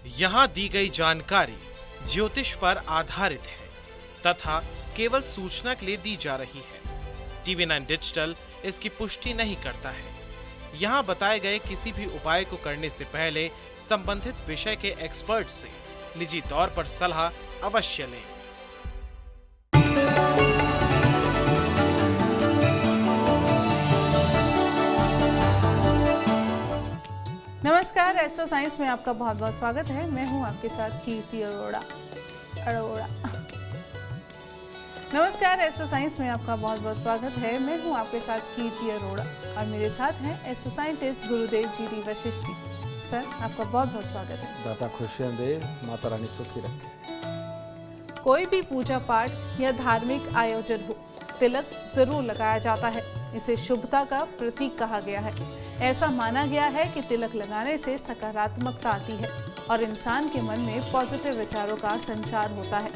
यहाँ दी गई जानकारी ज्योतिष पर आधारित है तथा केवल सूचना के लिए दी जा रही है। टीवी 9 डिजिटल इसकी पुष्टि नहीं करता है। यहाँ बताए गए किसी भी उपाय को करने से पहले संबंधित विषय के एक्सपर्ट से निजी तौर पर सलाह अवश्य लें। नमस्कार, एस्ट्रो साइंस में आपका बहुत बहुत स्वागत है। मैं हूं आपके साथ कीर्ति अरोड़ा। नमस्कार, एस्ट्रो साइंस में आपका बहुत बहुत स्वागत है। मैं हूं आपके साथ कीर्ति अरोड़ा और मेरे साथ हैं एस्ट्रो साइंटिस्ट गुरुदेव जी वशिष्ठ जी। सर, आपका बहुत बहुत स्वागत है। दाता खुशियां दे, माता रानी सुखी रखे। कोई भी पूजा पाठ या धार्मिक आयोजन हो, तिलक जरूर लगाया जाता है। इसे शुभता का प्रतीक कहा गया है। ऐसा माना गया है कि तिलक लगाने से सकारात्मकता आती है और इंसान के मन में पॉजिटिव विचारों का संचार होता है।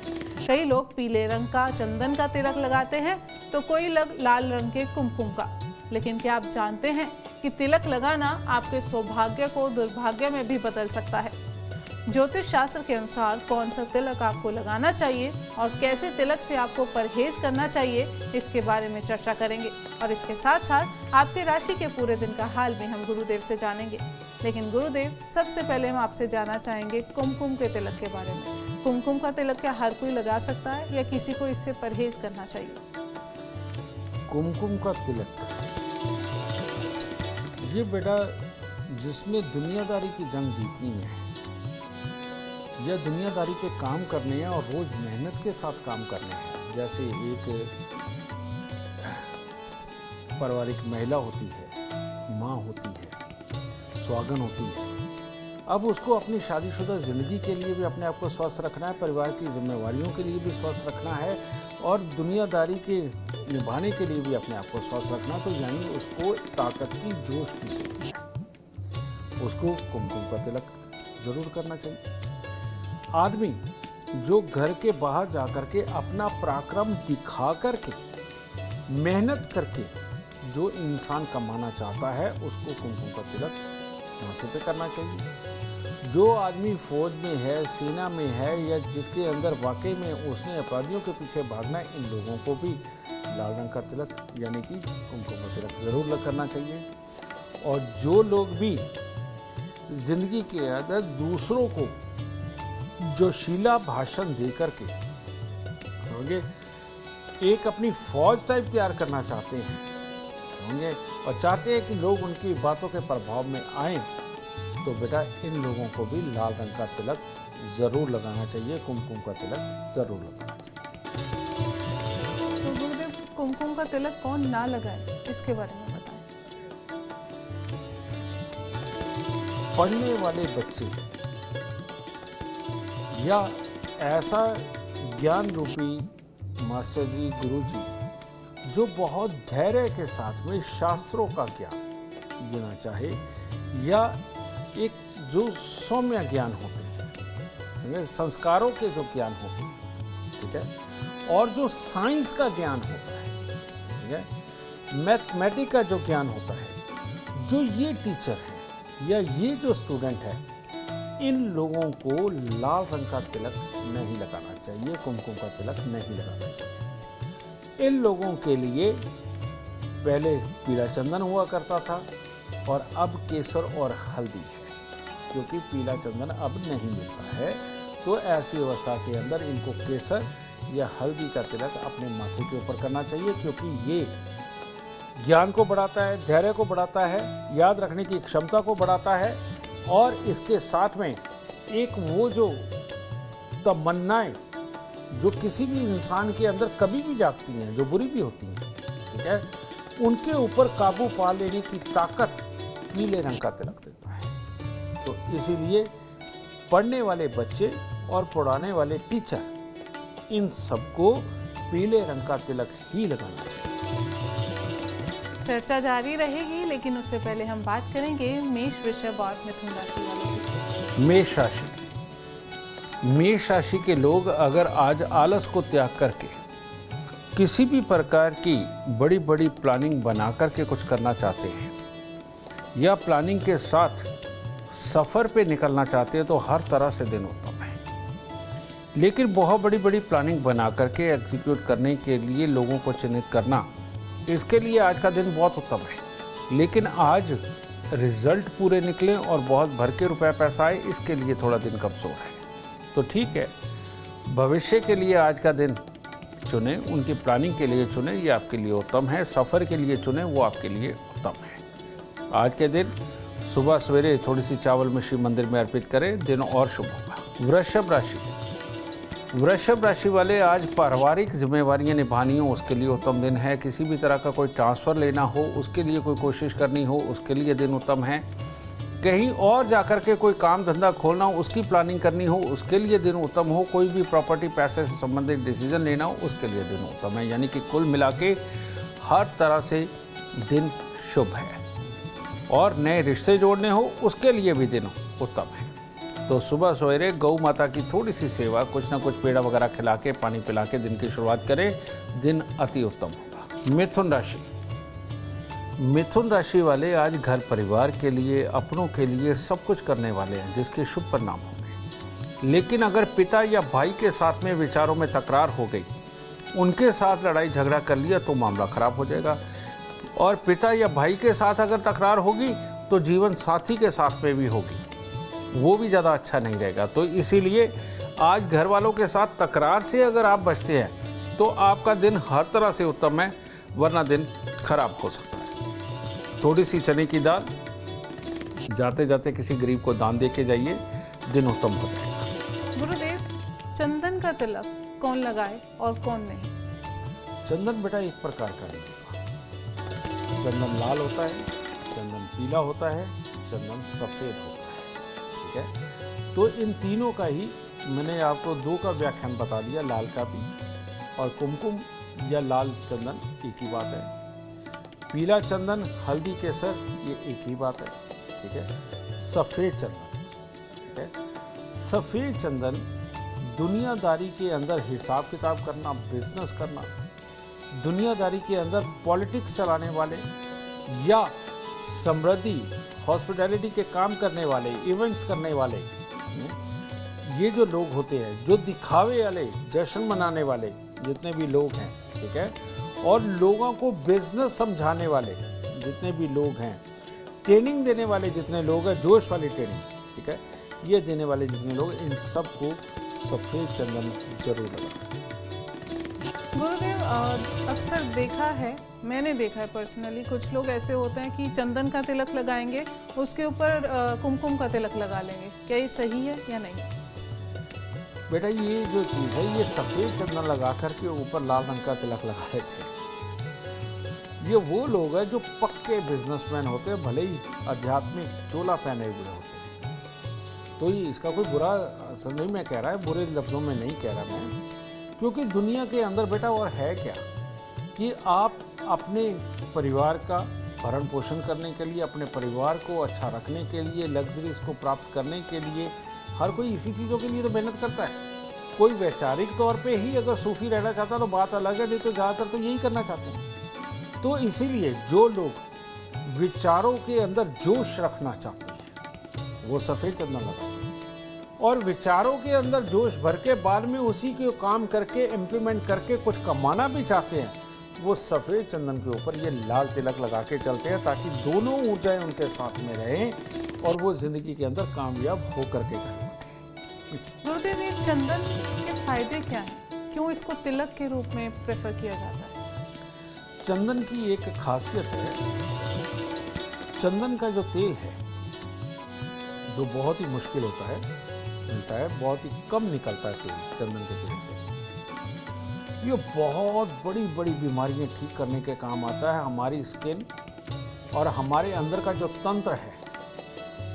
कई लोग पीले रंग का चंदन का तिलक लगाते हैं तो कोई लोग लाल रंग के कुमकुम का। लेकिन क्या आप जानते हैं कि तिलक लगाना आपके सौभाग्य को दुर्भाग्य में भी बदल सकता है। ज्योतिष शास्त्र के अनुसार कौन सा तिलक आपको लगाना चाहिए और कैसे तिलक से आपको परहेज करना चाहिए, इसके बारे में चर्चा करेंगे। और इसके साथ साथ आपके राशि के पूरे दिन का हाल भी हम गुरुदेव से जानेंगे। लेकिन गुरुदेव, सबसे पहले हम आपसे जानना चाहेंगे कुमकुम के तिलक के बारे में। कुमकुम का तिलक क्या हर कोई लगा सकता है या किसी को इससे परहेज करना चाहिए? कुमकुम का तिलक, ये बेटा जिसने दुनियादारी की जंग जीतनी है या दुनियादारी के काम करने हैं और रोज मेहनत के साथ काम करने हैं। जैसे एक पारिवारिक महिला होती है, माँ होती है, सुहागन होती है। अब उसको अपनी शादीशुदा जिंदगी के लिए भी अपने आप को स्वस्थ रखना है, परिवार की जिम्मेवारियों के लिए भी स्वस्थ रखना है और दुनियादारी के निभाने के लिए भी अपने आप को स्वस्थ रखना। तो यानी उसको ताकत की जोश की जरूरत है। उसको कुमकुम का तिलक जरूर करना चाहिए। आदमी जो घर के बाहर जाकर के अपना पराक्रम दिखा करके मेहनत करके जो इंसान कमाना चाहता है, उसको कुमकुम का तिलक माथे पे करना चाहिए। जो आदमी फौज में है, सेना में है या जिसके अंदर वाकई में उसने अपराधियों के पीछे भागना है, इन लोगों को भी लाल रंग का तिलक यानी कि कुमकुम का तिलक जरूर करना चाहिए। और जो लोग भी जिंदगी के अंदर दूसरों को जोशीला भाषण देकर के समझे एक अपनी फौज टाइप तैयार करना चाहते हैं समझे और चाहते हैं कि लोग उनकी बातों के प्रभाव में आए, तो बेटा इन लोगों को भी लाल रंग का तिलक जरूर लगाना चाहिए, कुमकुम का तिलक जरूर लगाना चाहिए। तो गुरुदेव, कुमकुम का तिलक कौन ना लगाए, इसके बारे में बताएं। पढ़ने वाले बच्चे या ऐसा ज्ञान रूपी मास्टर जी, गुरु जी जो बहुत धैर्य के साथ में शास्त्रों का ज्ञान देना चाहे या एक जो सौम्य ज्ञान होते हैं, संस्कारों के जो ज्ञान होते हैं, ठीक है, और जो साइंस का ज्ञान होता है, ठीक है, मैथमेटिक्स का जो ज्ञान होता है, जो ये टीचर है या ये जो स्टूडेंट है, इन लोगों को लाल रंग का तिलक नहीं लगाना चाहिए, कुमकुम का तिलक नहीं लगाना चाहिए। इन लोगों के लिए पहले पीला चंदन हुआ करता था और अब केसर और हल्दी है, क्योंकि पीला चंदन अब नहीं मिलता है। तो ऐसी अवस्था के अंदर इनको केसर या हल्दी का तिलक अपने माथे के ऊपर करना चाहिए, क्योंकि ये ज्ञान को बढ़ाता है, धैर्य को बढ़ाता है, याद रखने की क्षमता को बढ़ाता है और इसके साथ में एक वो जो तमन्नाएं जो किसी भी इंसान के अंदर कभी भी जागती हैं, जो बुरी भी होती हैं, ठीक है, उनके ऊपर काबू पा लेने की ताकत पीले रंग का तिलक देता है। तो इसीलिए पढ़ने वाले बच्चे और पढ़ाने वाले टीचर, इन सबको पीले रंग का तिलक ही लगाना चाहिए। चर्चा जारी रहेगी, लेकिन उससे पहले हम बात करेंगे मेष, वृषभ और मिथुन राशि वालों की। मेष राशि, मेष राशि के लोग अगर आज आलस को त्याग करके किसी भी प्रकार की बड़ी बड़ी प्लानिंग बना करके कुछ करना चाहते हैं या प्लानिंग के साथ सफ़र पे निकलना चाहते हैं तो हर तरह से दिन उत्तम है, लेकिन बहुत बड़ी बड़ी प्लानिंग बना करके एग्जीक्यूट करने के लिए लोगों को चिन्हित करना, इसके लिए आज का दिन बहुत उत्तम है। लेकिन आज रिजल्ट पूरे निकले और बहुत भर के रुपया पैसा आए, इसके लिए थोड़ा दिन कमज़ोर है। तो ठीक है, भविष्य के लिए आज का दिन चुने, उनकी प्लानिंग के लिए चुने, ये आपके लिए उत्तम है। सफ़र के लिए चुने, वो आपके लिए उत्तम है। आज के दिन सुबह सवेरे थोड़ी सी चावल मिश्री मंदिर में अर्पित करें, दिन और शुभ होगा। वृषभ राशि, वृषभ राशि वाले आज पारिवारिक जिम्मेवारियां निभानी हो, उसके लिए उत्तम दिन है। किसी भी तरह का कोई ट्रांसफ़र लेना हो, उसके लिए कोई कोशिश करनी हो, उसके लिए दिन उत्तम है। कहीं और जाकर के कोई काम धंधा खोलना हो, उसकी प्लानिंग करनी हो, उसके लिए दिन उत्तम हो। कोई भी प्रॉपर्टी पैसे से संबंधित डिसीजन लेना हो, उसके लिए दिन उत्तम है। यानी कि कुल मिला के हर तरह से दिन शुभ है। और नए रिश्ते जोड़ने हो, उसके लिए भी दिन उत्तम है। तो सुबह सवेरे गौ माता की थोड़ी सी सेवा, कुछ ना कुछ पेड़ा वगैरह खिला के, पानी पिला के दिन की शुरुआत करें, दिन अति उत्तम होगा। मिथुन राशि, मिथुन राशि वाले आज घर परिवार के लिए, अपनों के लिए सब कुछ करने वाले हैं, जिसके शुभ परिणाम होंगे। लेकिन अगर पिता या भाई के साथ में विचारों में तकरार हो गई, उनके साथ लड़ाई झगड़ा कर लिया तो मामला खराब हो जाएगा। और पिता या भाई के साथ अगर तकरार होगी तो जीवन साथी के साथ में भी होगी, वो भी ज़्यादा अच्छा नहीं रहेगा। तो इसीलिए आज घर वालों के साथ तकरार से अगर आप बचते हैं तो आपका दिन हर तरह से उत्तम है, वरना दिन खराब हो सकता है। थोड़ी सी चने की दाल जाते जाते किसी गरीब को दान दे के जाइए, दिन उत्तम हो जाएगा। गुरुदेव, चंदन का तिलक कौन लगाए और कौन नहीं? चंदन बेटा एक प्रकार का नहीं होता। चंदन लाल होता है, चंदन पीला होता है, चंदन सफ़ेद होता है। ठीक है, तो इन तीनों का ही मैंने आपको दो का व्याख्यान बता दिया, लाल का भी। और कुमकुम या लाल चंदन एक ही बात है। पीला चंदन, हल्दी केसर, ये एक ही बात है। ठीक है, सफ़ेद चंदन, ठीक है, सफ़ेद चंदन दुनियादारी के अंदर हिसाब किताब करना, बिजनेस करना, दुनियादारी के अंदर पॉलिटिक्स चलाने वाले या समृद्धि हॉस्पिटैलिटी के काम करने वाले, इवेंट्स करने वाले, ये जो लोग होते हैं, जो दिखावे वाले, जश्न मनाने वाले जितने भी लोग हैं, ठीक है, और लोगों को बिजनेस समझाने वाले जितने भी लोग हैं, ट्रेनिंग देने वाले जितने लोग हैं, जोश वाली ट्रेनिंग, ठीक है, ये देने वाले जितने लोग, इन सबको सफ़ेद चंदन जरूर लगाएं। गुरुदेव, अक्सर देखा है, मैंने देखा है पर्सनली, कुछ लोग ऐसे होते हैं कि चंदन का तिलक लगाएंगे, उसके ऊपर कुमकुम का तिलक लगा लेंगे। क्या ये सही है या नहीं? बेटा, ये जो चीज़ है, ये सफ़ेद चंदन लगा करके ऊपर लाल रंग का तिलक लगा रहे थे, ये वो लोग हैं जो पक्के बिजनेसमैन होते हैं, भले ही आध्यात्मिक चोला पहने हुए होते हैं। तो ये इसका कोई बुरा असर नहीं मैं कह रहा है, बुरे लफ्ज़ों में नहीं कह रहा मैं, क्योंकि दुनिया के अंदर बेटा और है क्या कि आप अपने परिवार का भरण पोषण करने के लिए, अपने परिवार को अच्छा रखने के लिए, लग्जरीज को प्राप्त करने के लिए, हर कोई इसी चीज़ों के लिए तो मेहनत करता है। कोई वैचारिक तौर पे ही अगर सूफी रहना चाहता है तो बात अलग है, नहीं तो ज़्यादातर तो यही करना चाहते हैं। तो इसीलिए जो लोग विचारों के अंदर जोश रखना चाहते हैं वो सफ़ेद चंदन लगाते हैं, और विचारों के अंदर जोश भर के बाद में उसी के काम करके इम्प्लीमेंट करके कुछ कमाना भी चाहते हैं, वो सफ़ेद चंदन के ऊपर ये लाल तिलक लगा के चलते हैं, ताकि दोनों ऊर्जाएं उनके साथ में रहें और वो ज़िंदगी के अंदर कामयाब हो करके जाएं। गुरुदेव, ये चंदन के फायदे क्या हैं? क्यों इसको तिलक के रूप में प्रेफर किया जाता है? चंदन की एक खासियत है, चंदन का जो तेल है, जो बहुत ही मुश्किल होता है, मिलता है, बहुत ही कम निकलता है तेल चंदन के तेल से। ये बहुत बड़ी बड़ी बीमारियां ठीक करने के काम आता है। हमारी स्किन और हमारे अंदर का जो तंत्र है,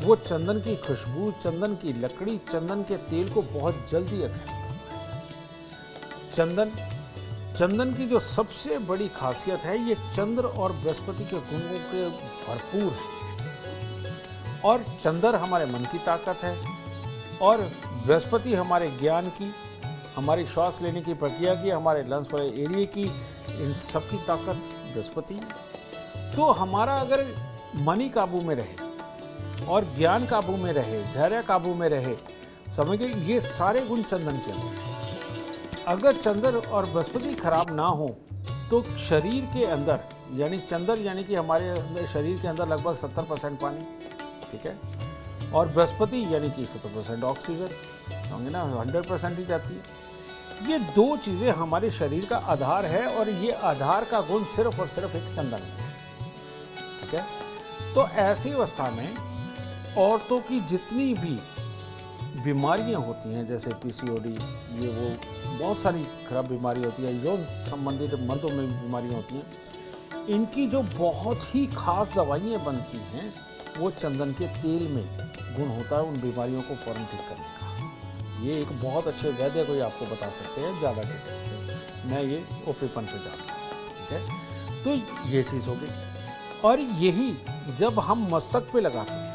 वो चंदन की खुशबू, चंदन की लकड़ी, चंदन के तेल को बहुत जल्दी एक्सेप्ट करता है। चंदन की जो सबसे बड़ी खासियत है, ये चंद्र और बृहस्पति के गुणों के भरपूर है। और चंद्र हमारे मन की ताकत है, और बृहस्पति हमारे ज्ञान की, हमारी श्वास लेने की प्रक्रिया की, हमारे लंग्स वाले एरिया की, इन सब की ताकत बृहस्पति है। तो हमारा अगर मन ही काबू में रहे और ज्ञान काबू में रहे, धैर्य काबू में रहे, समझिए ये सारे गुण चंदन के अंदर हैं। अगर चंद्र और बृहस्पति खराब ना हो तो शरीर के अंदर यानी चंद्र यानी कि हमारे अंदर शरीर के अंदर लगभग 70% पानी, ठीक है, और बृहस्पति यानी कि 70% ऑक्सीजन, होंगे ना, 100% ही जाती है। ये दो चीज़ें हमारे शरीर का आधार है और ये आधार का गुण सिर्फ और सिर्फ एक चंदन है, ठीक है। तो ऐसी अवस्था में औरतों की जितनी भी बीमारियां होती हैं, जैसे पीसीओडी, ये वो बहुत सारी खराब बीमारी होती है, यौन संबंधित मर्दों में बीमारियां होती हैं, इनकी जो बहुत ही खास दवाइयाँ बनती हैं वो चंदन के तेल में गुण होता है उन बीमारियों को फौरन ठीक करने का। ये एक बहुत अच्छे वैद्य कोई आपको बता सकते हैं ज़्यादा डिटेल से, मैं ये ओपीपन पे जाता हूँ, ठीक है। तो ये चीज़ हो गई। और यही जब हम मस्तक पे लगाते हैं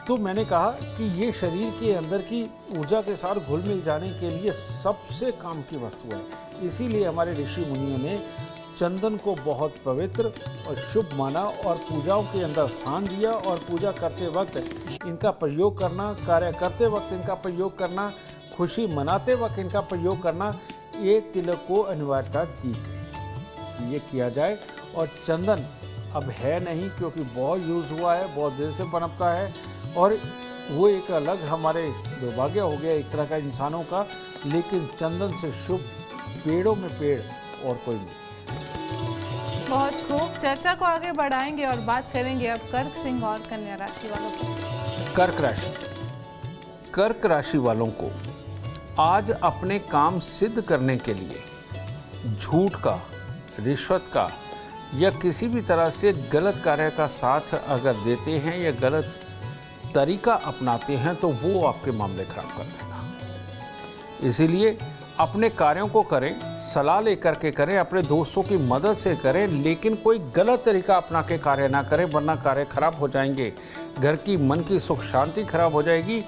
तो मैंने कहा कि ये शरीर के अंदर की ऊर्जा के साथ घुल मिल जाने के लिए सबसे काम की वस्तु है। इसीलिए हमारे ऋषि मुनियों ने चंदन को बहुत पवित्र और शुभ माना और पूजाओं के अंदर स्थान दिया, और पूजा करते वक्त इनका प्रयोग करना, कार्य करते वक्त इनका प्रयोग करना, खुशी मनाते वक्त इनका प्रयोग करना, ये तिलक को अनिवार्यता दी गई ये किया जाए। और चंदन अब है नहीं क्योंकि बहुत यूज़ हुआ है, बहुत देर से पनपता है, और वो एक अलग हमारे दुर्भाग्य हो गया एक तरह का इंसानों का, लेकिन चंदन से शुभ पेड़ों में पेड़ और कोई नहीं। बहुत खूब, चर्चा को आगे बढ़ाएंगे और बात करेंगे अब कर्क, सिंह और कन्या राशि वालों को। कर्क राशि, कर्क राशि वालों को आज अपने काम सिद्ध करने के लिए झूठ का, रिश्वत का या किसी भी तरह से गलत कार्य का साथ अगर देते हैं या गलत तरीका अपनाते हैं तो वो आपके मामले खराब कर देगा। इसीलिए अपने कार्यों को करें, सलाह लेकर के करें, अपने दोस्तों की मदद से करें, लेकिन कोई गलत तरीका अपना के कार्य ना करें, वरना कार्य खराब हो जाएंगे, घर की मन की सुख शांति खराब हो जाएगी,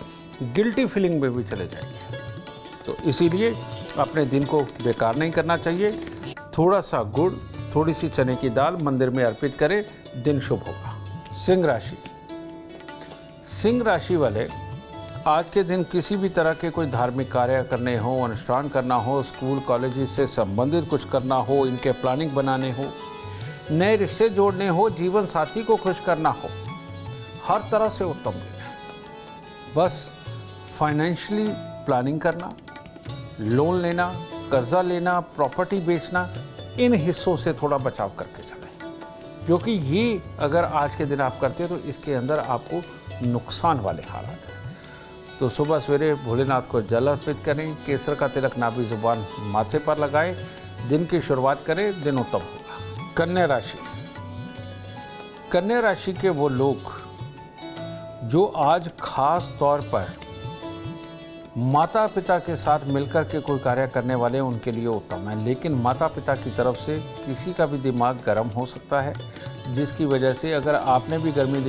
गिल्टी फीलिंग में भी चले जाएंगे। तो इसीलिए अपने दिन को बेकार नहीं करना चाहिए। थोड़ा सा गुड़, थोड़ी सी चने की दाल मंदिर में अर्पित करें, दिन शुभ होगा। सिंह राशि, सिंह राशि वाले आज के दिन किसी भी तरह के कोई धार्मिक कार्य करने हो, अनुष्ठान करना हो, स्कूल कॉलेज से संबंधित कुछ करना हो, इनके प्लानिंग बनाने हो, नए रिश्ते जोड़ने हो, जीवन साथी को खुश करना हो, हर तरह से उत्तम दिन है। बस फाइनेंशियली प्लानिंग करना, लोन लेना, कर्जा लेना, प्रॉपर्टी बेचना, इन हिस्सों से थोड़ा बचाव करके चलें, क्योंकि ये अगर आज के दिन आप करते हो तो इसके अंदर आपको नुकसान वाले हालात हैं। तो सुबह सवेरे भोलेनाथ को जल अर्पित करें, केसर का तिलक नाभि जुबान माथे पर लगाएं, दिन की शुरुआत करें, दिन उत्तम होगा। कन्या राशि, कन्या राशि के वो लोग जो आज खास तौर पर माता पिता के साथ मिलकर के कोई कार्य करने वाले हैं उनके लिए उत्तम है, लेकिन माता पिता की तरफ से किसी का भी दिमाग गर्म हो सकता है, जिसकी वजह से अगर आपने भी गर्मी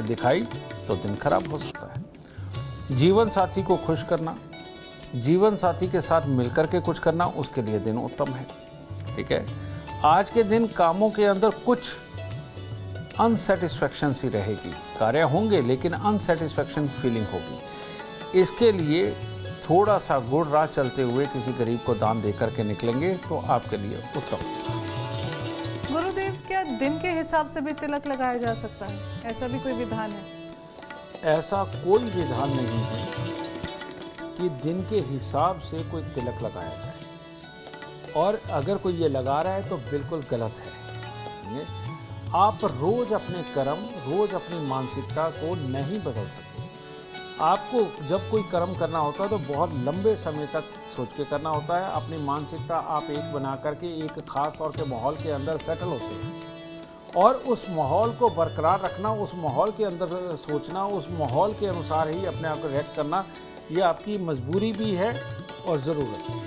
दिखाई तो दिन खराब हो सकता है। जीवन साथी को खुश करना, जीवन साथी के साथ मिलकर के कुछ करना, उसके लिए दिन उत्तम है, ठीक है। आज के दिन कामों के अंदर कुछ अनसेटिस्फैक्शन सी रहेगी, कार्य होंगे लेकिन अनसेटिस्फैक्शन फीलिंग होगी। इसके लिए थोड़ा सा गुड़ राह चलते हुए किसी गरीब को दान दे करके निकलेंगे तो आपके लिए उत्तम। गुरुदेव, क्या दिन के हिसाब से भी तिलक लगाया जा सकता है? ऐसा भी कोई विधान है? ऐसा कोई विधान नहीं है कि दिन के हिसाब से कोई तिलक लगाया जाए, और अगर कोई ये लगा रहा है तो बिल्कुल गलत है। आप रोज अपने कर्म, रोज अपनी मानसिकता को नहीं बदल सकते। आपको जब कोई कर्म करना होता है तो बहुत लंबे समय तक सोच के करना होता है। अपनी मानसिकता आप एक बना करके एक खास तौर के माहौल के अंदर सेटल होते हैं, और उस माहौल को बरकरार रखना, उस माहौल के अंदर सोचना, उस माहौल के अनुसार ही अपने आप को रिएक्ट करना, ये आपकी मजबूरी भी है और ज़रूरत है,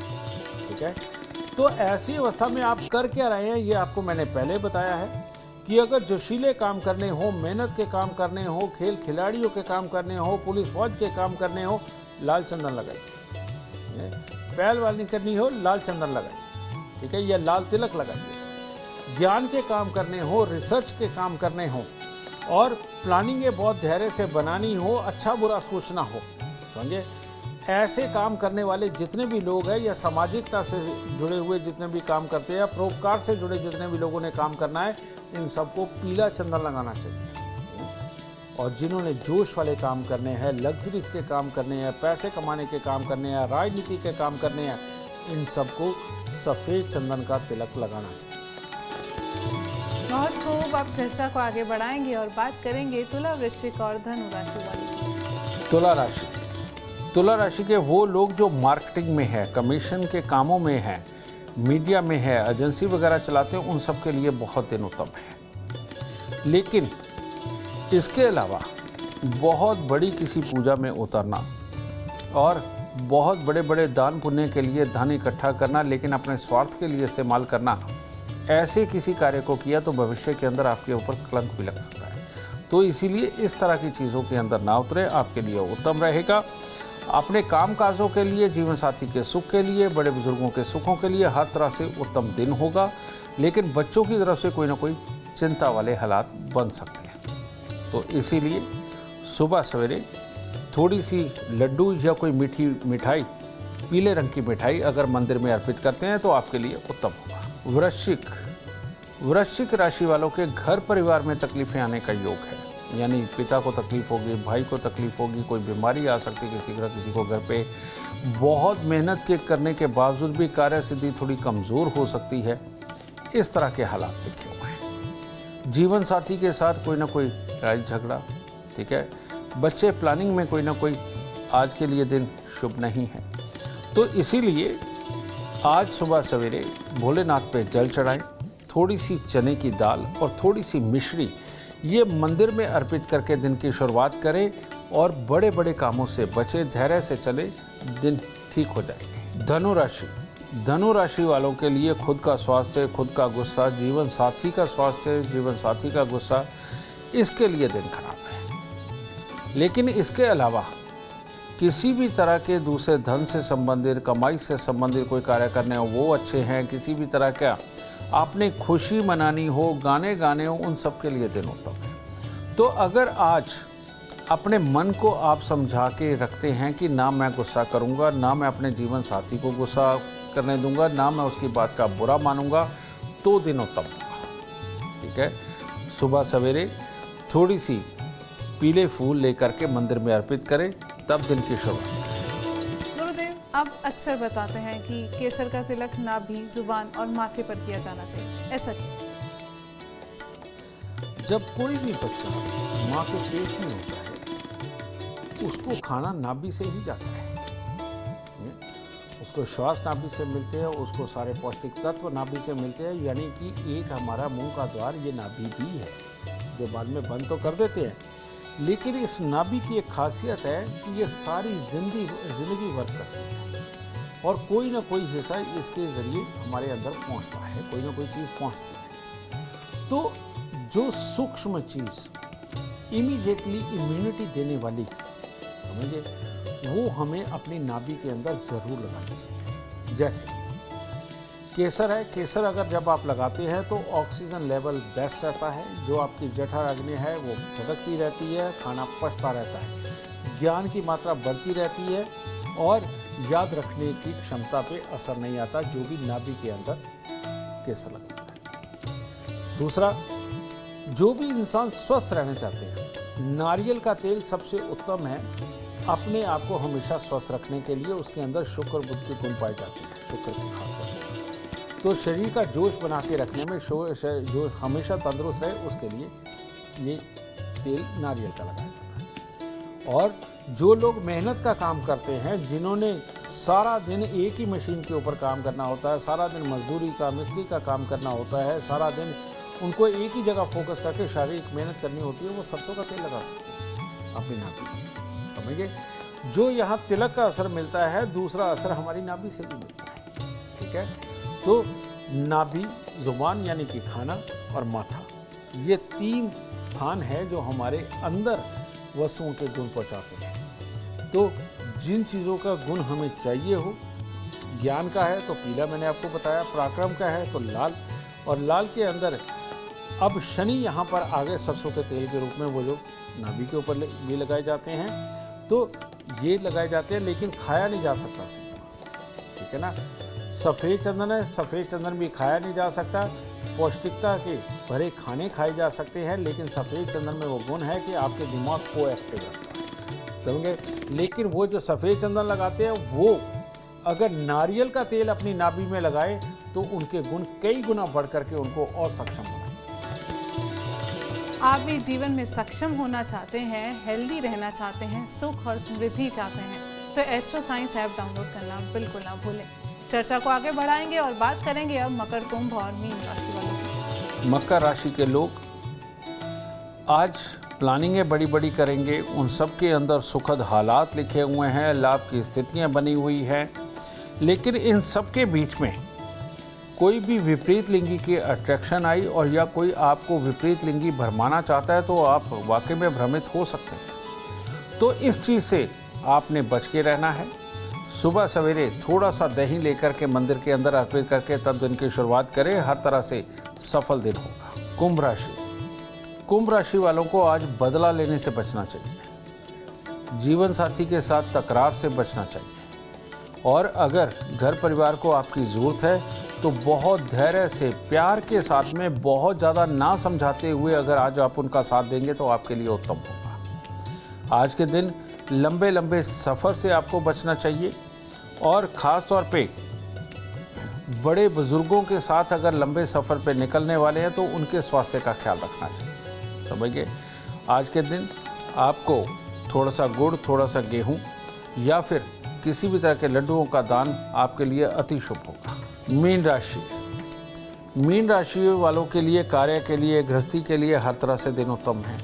ठीक है। तो ऐसी अवस्था में आप कर क्या रहे हैं, ये आपको मैंने पहले बताया है कि अगर जोशीले काम करने हो, मेहनत के काम करने हो, खेल खिलाड़ियों के काम करने हो, पुलिस फौज के काम करने हो, लाल चंदन लगाइए। पहलवानी करनी हो, लाल चंदन लगाइए, ठीक है, या लाल तिलक लगाइए। ज्ञान के काम करने हो, रिसर्च के काम करने हो, और प्लानिंग ये बहुत धैर्य से बनानी हो, अच्छा बुरा सोचना हो, समझे। ऐसे काम करने वाले जितने भी लोग हैं या सामाजिकता से जुड़े हुए जितने भी काम करते हैं या परोपकार से जुड़े जितने भी लोगों ने काम करना है, इन सबको पीला चंदन लगाना चाहिए। और जिन्होंने जोश वाले काम करने हैं, लग्जरीज के काम करने हैं, पैसे कमाने के काम करने हैं, राजनीति के काम करने हैं, इन सबको सफ़ेद चंदन का तिलक लगाना चाहिए। बहुत खूब। आप चर्चा को आगे बढ़ाएंगे और बात करेंगे तुला, वृश्चिक और धनु राशि वाली। तुला राशि के वो लोग जो मार्केटिंग में है, कमीशन के कामों में है, मीडिया में है, एजेंसी वगैरह चलाते हैं, उन सब के लिए बहुत दिन उत्तम है। लेकिन इसके अलावा बहुत बड़ी किसी पूजा में उतरना और बहुत बड़े बड़े दान पुण्य के लिए धन इकट्ठा करना, लेकिन अपने स्वार्थ के लिए इस्तेमाल करना, ऐसे किसी कार्य को किया तो भविष्य के अंदर आपके ऊपर कलंक भी लग सकता है। तो इसीलिए इस तरह की चीज़ों के अंदर ना उतरे, आपके लिए उत्तम रहेगा। अपने काम काजों के लिए, जीवन साथी के सुख के लिए, बड़े बुजुर्गों के सुखों के लिए हर तरह से उत्तम दिन होगा। लेकिन बच्चों की तरफ से कोई ना कोई चिंता वाले हालात बन सकते हैं। तो इसीलिए सुबह सवेरे थोड़ी सी लड्डू या कोई मीठी मिठाई, पीले रंग की मिठाई अगर मंदिर में अर्पित करते हैं तो आपके लिए उत्तम होगा। वृश्चिक राशि वालों के घर परिवार में तकलीफें आने का योग है, यानी पिता को तकलीफ होगी, भाई को तकलीफ होगी, कोई बीमारी आ सकती है किसी को घर पे। बहुत मेहनत के करने के बावजूद भी कार्य सिद्धि थोड़ी कमज़ोर हो सकती है। इस तरह के हालात देखे हुए हैं। जीवन साथी के साथ कोई ना कोई लड़ाई झगड़ा, ठीक है। बच्चे प्लानिंग में कोई ना कोई, आज के लिए दिन शुभ नहीं है। तो इसीलिए आज सुबह सवेरे भोलेनाथ पे जल चढ़ाएं, थोड़ी सी चने की दाल और थोड़ी सी मिश्री, ये मंदिर में अर्पित करके दिन की शुरुआत करें और बड़े बड़े कामों से बचे, धैर्य से चले, दिन ठीक हो जाएंगे। धनु राशि वालों के लिए खुद का स्वास्थ्य, खुद का गुस्सा, जीवन साथी का स्वास्थ्य, जीवन साथी का गुस्सा, इसके लिए दिन खराब है। लेकिन इसके अलावा किसी भी तरह के दूसरे धन से संबंधित, कमाई से संबंधित कोई कार्य करने हो वो अच्छे हैं। किसी भी तरह का आपने खुशी मनानी हो, गाने गाने हो, उन सब के लिए दिन उत्तम है। तो अगर आज अपने मन को आप समझा के रखते हैं कि ना मैं गुस्सा करूंगा, ना मैं अपने जीवन साथी को गुस्सा करने दूंगा, ना मैं उसकी बात का बुरा मानूंगा, तो दिन उत्तम होगा, ठीक है। सुबह सवेरे थोड़ी सी पीले फूल लेकर के मंदिर में अर्पित करें, तब दिन की शुरुआत। गुरुदेव, आप अक्सर बताते हैं कि केसर का तिलक नाभि, जुबान और माथे पर किया जाना चाहिए, ऐसा क्यों? जब कोई भी बच्चा माँ के पेट में होता है, उसको खाना नाभि से ही जाता है। उसको श्वास नाभि से मिलते हैं, उसको सारे पौष्टिक तत्व नाभि से मिलते हैं। यानी कि एक हमारा मुंह का द्वार ये नाभि भी है, जो बाद में बंद तो कर देते हैं। लेकिन इस नाभि की एक खासियत है कि ये सारी जिंदगी वर्क करती है और कोई ना कोई हिस्सा इसके ज़रिए हमारे अंदर पहुंचता है, कोई ना कोई चीज़ पहुंचती है। तो जो सूक्ष्म चीज़ इमीडिएटली इम्यूनिटी देने वाली, समझिए, वो हमें अपनी नाभि के अंदर ज़रूर लगानी चाहिए। जैसे केसर है, केसर अगर जब आप लगाते हैं तो ऑक्सीजन लेवल बेस्ट रहता है, जो आपकी जठराग्नि है वो भड़कती रहती है, खाना पचता रहता है, ज्ञान की मात्रा बढ़ती रहती है और याद रखने की क्षमता पे असर नहीं आता, जो भी नाभि के अंदर केसर लगता है। दूसरा, जो भी इंसान स्वस्थ रहना चाहते हैं, नारियल का तेल सबसे उत्तम है अपने आप को हमेशा स्वस्थ रखने के लिए। उसके अंदर शुक्र बुद्ध के गुण पाए जाते हैं, शुक्र के खास तौर पर। तो शरीर का जोश बना के रखने में, जो हमेशा तंदुरुस्त रहे, उसके लिए ये तेल नारियल का लगाया जाता है। और जो लोग मेहनत का काम करते हैं, जिन्होंने सारा दिन एक ही मशीन के ऊपर काम करना होता है, सारा दिन मजदूरी का, मिस्त्री का काम करना होता है, सारा दिन उनको एक ही जगह फोकस करके शारीरिक मेहनत करनी होती है, वो सरसों का तेल लगा सकते हैं अपनी नाभि, समझिए। जो यहाँ तिलक का असर मिलता है, दूसरा असर हमारी नाभि से भी मिलता है, ठीक है। तो नाभि, जुबान यानी कि खाना और माथा, ये तीन स्थान है जो हमारे अंदर वस्तुओं के गुण पहुँचाते हैं। तो जिन चीज़ों का गुण हमें चाहिए हो, ज्ञान का है तो पीला मैंने आपको बताया, पराक्रम का है तो लाल, और लाल के अंदर अब शनि यहाँ पर आगे सरसों के तेल के रूप में वो जो नाभि के ऊपर भी लगाए जाते हैं, तो ये लगाए जाते हैं, लेकिन खाया नहीं जा सकता, ठीक है ना। सफ़ेद चंदन है, सफ़ेद चंदन भी खाया नहीं जा सकता। पौष्टिकता के भरे खाने खाए जा सकते हैं, लेकिन सफ़ेद चंदन में वो गुण है कि आपके दिमाग को एक्टिव रखता है, समझे। लेकिन वो जो सफ़ेद चंदन लगाते हैं, वो अगर नारियल का तेल अपनी नाभि में लगाए तो उनके गुण कई गुना बढ़ करके उनको और सक्षम बनाए। आप भी जीवन में सक्षम होना चाहते हैं, हेल्दी रहना चाहते हैं, सुख और समृद्धि चाहते हैं, तो एस्ट्रो साइंस ऐप डाउनलोड करना बिल्कुल ना भूलें। चर्चा को आगे बढ़ाएंगे और बात करेंगे अब मकर, कुंभ और मीन राशि वालों की। मकर राशि के लोग आज प्लानिंगें बड़ी बड़ी करेंगे, उन सब के अंदर सुखद हालात लिखे हुए हैं, लाभ की स्थितियां बनी हुई हैं, लेकिन इन सब के बीच में कोई भी विपरीत लिंगी की अट्रैक्शन आई और या कोई आपको विपरीत लिंगी भरमाना चाहता है, तो आप वाकई में भ्रमित हो सकते हैं। तो इस चीज़ से आपने बच के रहना है। सुबह सवेरे थोड़ा सा दही लेकर के मंदिर के अंदर अर्पित करके तब दिन की शुरुआत करें, हर तरह से सफल दिन होगा। कुंभ राशि वालों को आज बदला लेने से बचना चाहिए, जीवन साथी के साथ तकरार से बचना चाहिए, और अगर घर परिवार को आपकी ज़रूरत है तो बहुत धैर्य से, प्यार के साथ में, बहुत ज़्यादा ना समझाते हुए अगर आज आप उनका साथ देंगे तो आपके लिए उत्तम होगा। आज के दिन लंबे लंबे सफ़र से आपको बचना चाहिए, और ख़ास तौर पे बड़े बुज़ुर्गों के साथ अगर लंबे सफ़र पे निकलने वाले हैं तो उनके स्वास्थ्य का ख्याल रखना चाहिए, समझिए। आज के दिन आपको थोड़ा सा गुड़, थोड़ा सा गेहूँ या फिर किसी भी तरह के लड्डुओं का दान आपके लिए अति शुभ होगा। मीन राशि वालों के लिए कार्य के लिए, गृहस्थी के लिए हर तरह से दिन उत्तम है,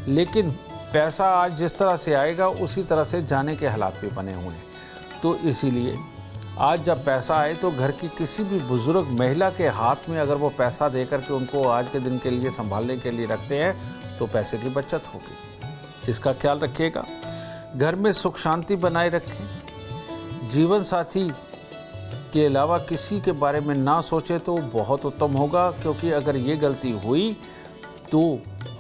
लेकिन पैसा आज जिस तरह से आएगा उसी तरह से जाने के हालात भी बने हुए हैं। तो इसीलिए आज जब पैसा आए तो घर की किसी भी बुजुर्ग महिला के हाथ में अगर वो पैसा दे करके उनको आज के दिन के लिए संभालने के लिए रखते हैं तो पैसे की बचत होगी, इसका ख्याल रखिएगा। घर में सुख शांति बनाए रखें। जीवन साथी के अलावा किसी के बारे में ना सोचे तो बहुत उत्तम होगा, क्योंकि अगर ये गलती हुई तो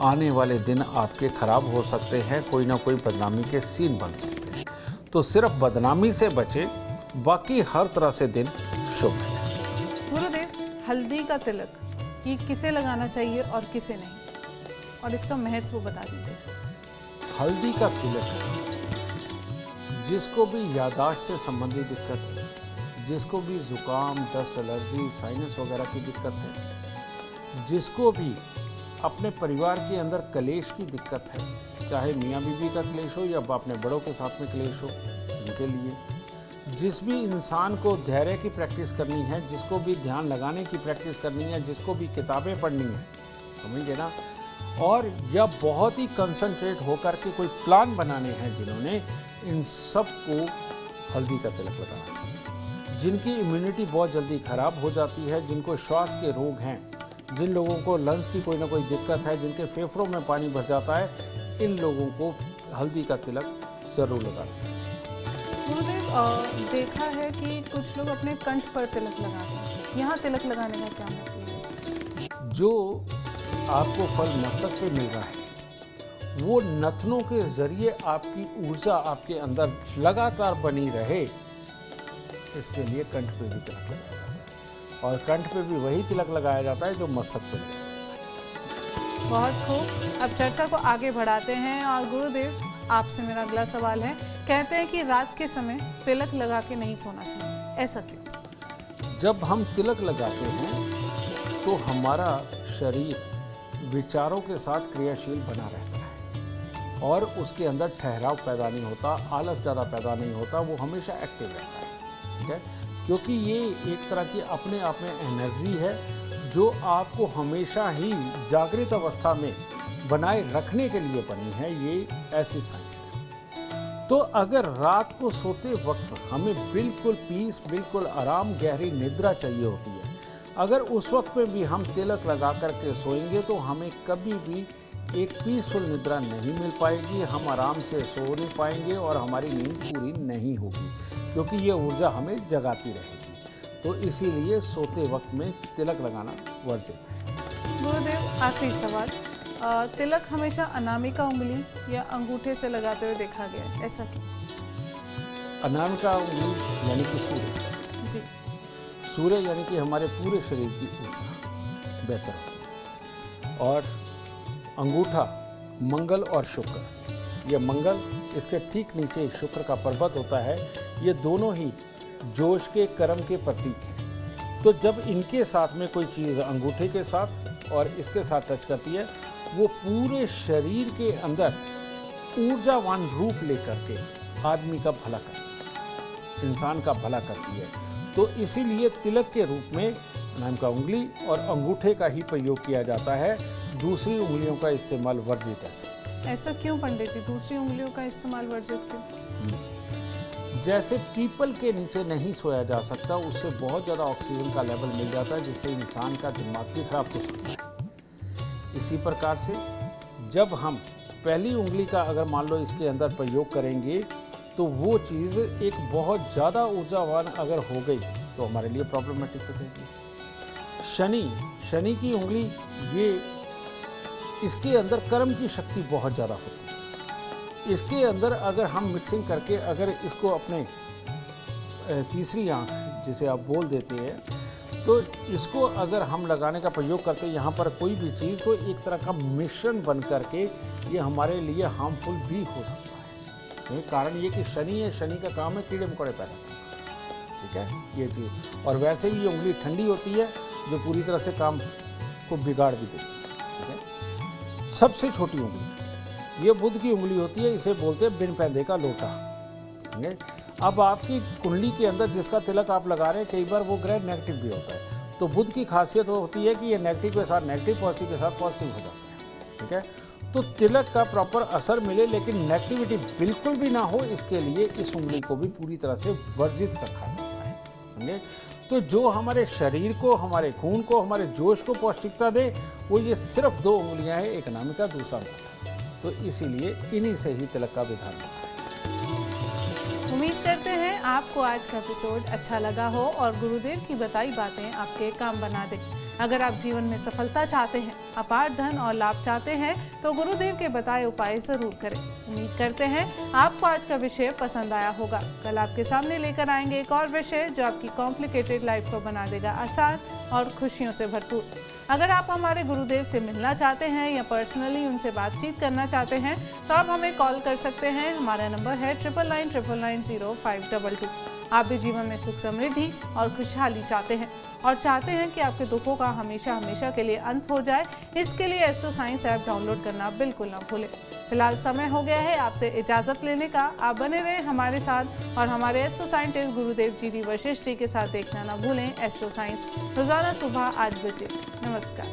आने वाले दिन आपके खराब हो सकते हैं, कोई ना कोई बदनामी के सीन बन सकते हैं। तो सिर्फ बदनामी से बचे, बाकी हर तरह से दिन शुभ है। गुरुदेव, हल्दी का तिलक ये किसे लगाना चाहिए और किसे नहीं, और इसका महत्व बता दीजिए। हल्दी का तिलक जिसको भी याददाश्त से संबंधित दिक्कत है, जिसको भी जुकाम, डस्ट एलर्जी, साइनस वगैरह की दिक्कत है, जिसको भी अपने परिवार के अंदर कलेश की दिक्कत है, चाहे मियाँ बीवी का क्लेश हो या अपने बड़ों के साथ में क्लेश हो, उनके लिए, जिस भी इंसान को धैर्य की प्रैक्टिस करनी है, जिसको भी ध्यान लगाने की प्रैक्टिस करनी है, जिसको भी किताबें पढ़नी है, समझिए ना, और या बहुत ही कंसंट्रेट होकर के कोई प्लान बनाने हैं जिन्होंने, इन सब को हल्दी का तिलक लगाना है। जिनकी इम्यूनिटी बहुत जल्दी ख़राब हो जाती है, जिनको श्वास के रोग हैं, जिन लोगों को लंग्स की कोई ना कोई दिक्कत है, जिनके फेफड़ों में पानी भर जाता है, इन लोगों को हल्दी का तिलक ज़रूर लगाना है। गुरुदेव, देखा है कि कुछ लोग अपने कंठ पर तिलक लगाते हैं, यहाँ तिलक लगाने का क्या मतलब है? जो आपको फल मस्तक पे मिल रहा है, वो नथनों के जरिए आपकी ऊर्जा आपके अंदर लगातार बनी रहे, इसके लिए कंठ पे भी तिलक लगाया जाता है, और कंठ पे भी वही तिलक लगाया जाता है जो मस्तक पे लगाया जाता है। बहुत खूब। अब चर्चा को आगे बढ़ाते हैं, और गुरुदेव आपसे मेरा अगला सवाल है, कहते हैं कि रात के समय तिलक लगा के नहीं सोना चाहिए, ऐसा क्यों? जब हम तिलक लगाते हैं तो हमारा शरीर विचारों के साथ क्रियाशील बना रहता है, और उसके अंदर ठहराव पैदा नहीं होता, आलस ज़्यादा पैदा नहीं होता, वो हमेशा एक्टिव रहता है, ठीक है, क्योंकि ये एक तरह की अपने आप में एनर्जी है जो आपको हमेशा ही जागृत अवस्था में बनाए रखने के लिए बनी है। ये ऐसी साइंस है। तो अगर रात को सोते वक्त हमें बिल्कुल पीस, बिल्कुल आराम, गहरी निद्रा चाहिए होती है, अगर उस वक्त में भी हम तिलक लगा करके सोएंगे तो हमें कभी भी एक पीसफुल निद्रा नहीं मिल पाएगी, हम आराम से सो नहीं पाएंगे और हमारी नींद पूरी नहीं होगी, क्योंकि ये ऊर्जा हमें जगाती रहेगी। तो इसीलिए सोते वक्त में तिलक लगाना वर्जित है। गुरुदेव, आखिरी सवाल, तिलक हमेशा अनामिका उंगली या अंगूठे से लगाते हुए देखा गया है, ऐसा क्यों? अनामिका उंगली यानी कि सूर्य, जी, सूर्य यानी कि हमारे पूरे शरीर की ऊर्जा बेहतर होती है, और अंगूठा मंगल और शुक्र, ये मंगल, इसके ठीक नीचे शुक्र का पर्वत होता है, ये दोनों ही जोश के कर्म के प्रतीक हैं। तो जब इनके साथ में कोई चीज़ अंगूठे के साथ और इसके साथ टच करती है, वो पूरे शरीर के अंदर ऊर्जावान रूप लेकर के आदमी का भला करती है, इंसान का भला करती है। तो इसीलिए तिलक के रूप में अनामिका उंगली और अंगूठे का ही प्रयोग किया जाता है, दूसरी उंगलियों का इस्तेमाल वर्जित है। ऐसा क्यों पंडित जी, दूसरी उंगलियों का इस्तेमाल वर्जित क्यों? जैसे पीपल के नीचे नहीं सोया जा सकता, उससे बहुत ज़्यादा ऑक्सीजन का लेवल मिल जाता है, जिससे इंसान का दिमाग भी खराब हो सकता है। इसी प्रकार से जब हम पहली उंगली का अगर मान लो इसके अंदर प्रयोग करेंगे, तो वो चीज़ एक बहुत ज़्यादा ऊर्जावान अगर हो गई तो हमारे लिए प्रॉब्लमेटिक हो जाएगी। शनि की उंगली, ये इसके अंदर कर्म की शक्ति बहुत ज़्यादा होती है। इसके अंदर अगर हम मिक्सिंग करके अगर इसको अपने तीसरी आंख जिसे आप बोल देते हैं, तो इसको अगर हम लगाने का प्रयोग करते हैं यहाँ पर कोई भी चीज़, तो एक तरह का मिश्रण बन करके ये हमारे लिए हार्मफुल भी हो सकता है। कारण ये कि शनि है, शनि का काम है कीड़े मकोड़े पैदा करना, ठीक है ये चीज़। और वैसे भी ये उंगली ठंडी होती है, जो पूरी तरह से काम को बिगाड़ भी देती है, ठीक है। सबसे छोटी उंगली ये बुध की उंगली होती है, इसे बोलते हैं बिन पैदे का लोटा, ठीक है। अब आपकी कुंडली के अंदर जिसका तिलक आप लगा रहे हैं, कई बार वो ग्रह नेगेटिव भी होता है, तो बुध की खासियत होती है कि ये नेगेटिव के साथ नेगेटिव, पॉजिटिव के साथ पॉजिटिव हो जाता है, ठीक है। तो तिलक का प्रॉपर असर मिले लेकिन नेगेटिविटी बिल्कुल भी ना हो, इसके लिए इस उंगली को भी पूरी तरह से वर्जित रखा जाता है, समझे। तो जो हमारे शरीर को, हमारे खून को, हमारे जोश को पौष्टिकता दे, वो ये सिर्फ दो उंगलियां हैं, एक अनामिका दूसरा अंगूठा। तो इसीलिए इन्हीं से ही तिलक का विधान होता है। उम्मीद करते हैं आपको आज का एपिसोड अच्छा लगा हो और गुरुदेव की बताई बातें आपके काम बना दें। अगर आप जीवन में सफलता चाहते हैं, अपार धन और लाभ चाहते हैं, तो गुरुदेव के बताए उपाय जरूर करें। उम्मीद करते हैं आपको आज का विषय पसंद आया होगा। कल आपके सामने लेकर आएंगे एक और विषय जो आपकी कॉम्प्लिकेटेड लाइफ को बना देगा आसान और खुशियों से भरपूर। अगर आप हमारे गुरुदेव से मिलना चाहते हैं या पर्सनली उनसे बातचीत करना चाहते हैं, तो आप हमें कॉल कर सकते हैं। हमारा नंबर है 9999900522। आप भी जीवन में सुख, समृद्धि और खुशहाली चाहते हैं और चाहते हैं कि आपके दुखों का हमेशा हमेशा के लिए अंत हो जाए, इसके लिए एस्ट्रो साइंस ऐप डाउनलोड करना बिल्कुल ना भूलें। फिलहाल समय हो गया है आपसे इजाज़त लेने का। आप बने रहें हमारे साथ और हमारे एस्ट्रो साइंटिस्ट गुरुदेव जी डी वशिष्ठ जी के साथ देखना ना भूलें एस्ट्रो साइंस, रोजाना सुबह 8 बजे। नमस्कार।